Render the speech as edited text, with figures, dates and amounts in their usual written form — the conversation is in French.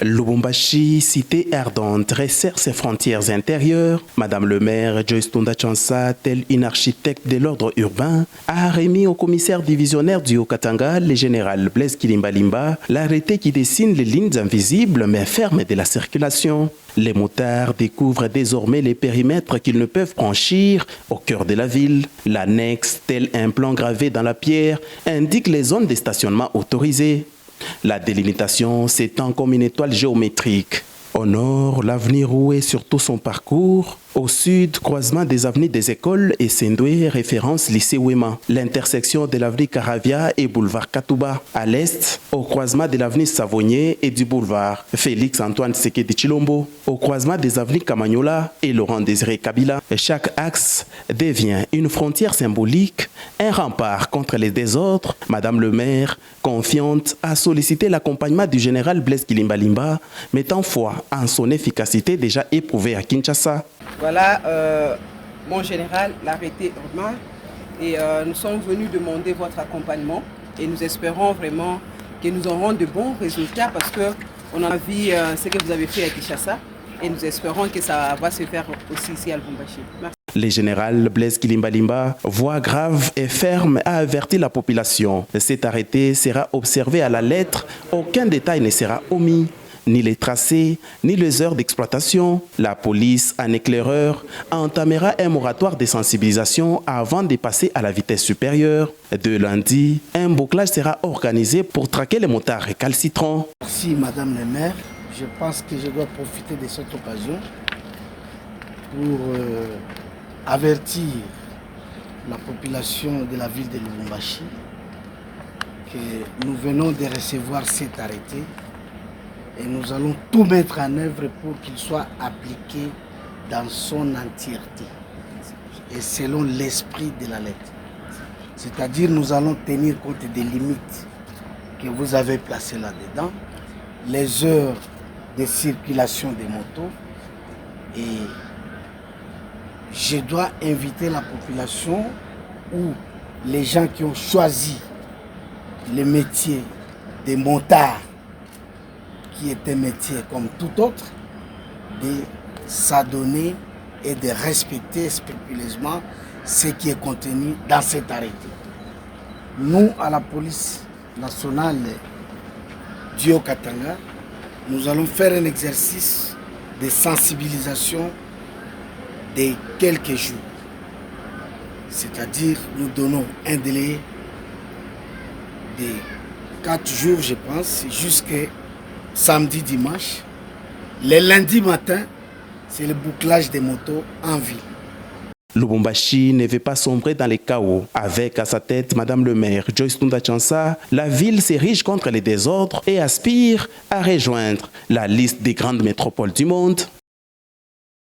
Lubumbashi, cité ardente, resserre ses frontières intérieures. Madame le maire Joyce Tunda Chansa, telle une architecte de l'ordre urbain, a remis au commissaire divisionnaire du Haut-Katanga, le général Blaise Kilimbalimba, l'arrêté qui dessine les lignes invisibles mais fermes de la circulation. Les motards découvrent désormais les périmètres qu'ils ne peuvent franchir au cœur de la ville. L'annexe, tel un plan gravé dans la pierre, indique les zones de stationnement autorisées. La délimitation s'étend comme une étoile géométrique. Au nord, l'avenue Roué sur tout son parcours. Au sud, croisement des avenues des écoles et Sendoué, référence lycée Ouema. L'intersection de l'avenue Caravia et boulevard Katouba. À l'est, au croisement de l'avenue Savonnier et du boulevard Félix-Antoine Sekedi Chilombo. Au croisement des avenues Kamagnola et Laurent-Désiré Kabila. Chaque axe devient une frontière symbolique, un rempart contre les désordres. Madame le maire, confiante, a sollicité l'accompagnement du général Blaise Kilimbalimba, mettant foi en son efficacité déjà éprouvée à Kinshasa. Voilà, mon général, l'arrêté urbain, et nous sommes venus demander votre accompagnement et nous espérons vraiment que nous aurons de bons résultats parce qu'on a vu ce que vous avez fait à Kinshasa et nous espérons que ça va se faire aussi ici à Lubumbashi. Merci. Le général Blaise Kilimbalimba, voix grave et ferme, a averti la population. Cet arrêté sera observé à la lettre, aucun détail ne sera omis. Ni les tracés, ni les heures d'exploitation. La police, en éclaireur, entamera un moratoire de sensibilisation avant de passer à la vitesse supérieure. De lundi, un bouclage sera organisé pour traquer les motards récalcitrants. Merci Madame le maire. Je pense que je dois profiter de cette occasion pour avertir la population de la ville de Lubumbashi que nous venons de recevoir cet arrêté. Et nous allons tout mettre en œuvre pour qu'il soit appliqué dans son entièreté et selon l'esprit de la lettre. C'est-à-dire nous allons tenir compte des limites que vous avez placées là-dedans, les heures de circulation des motos. Et je dois inviter la population ou les gens qui ont choisi le métier des motards, qui est un métier comme tout autre, de s'adonner et de respecter scrupuleusement ce qui est contenu dans cet arrêté. Nous, à la police nationale du Haut-Katanga, nous allons faire un exercice de sensibilisation de quelques jours. C'est-à-dire, nous donnons un délai de 4 jours, je pense, jusqu'à samedi, dimanche. Le lundi matin, c'est le bouclage des motos en ville. Lubumbashi ne veut pas sombrer dans les chaos. Avec à sa tête Madame le maire Joyce Tunda Chansa, la ville s'érige contre les désordres et aspire à rejoindre la liste des grandes métropoles du monde.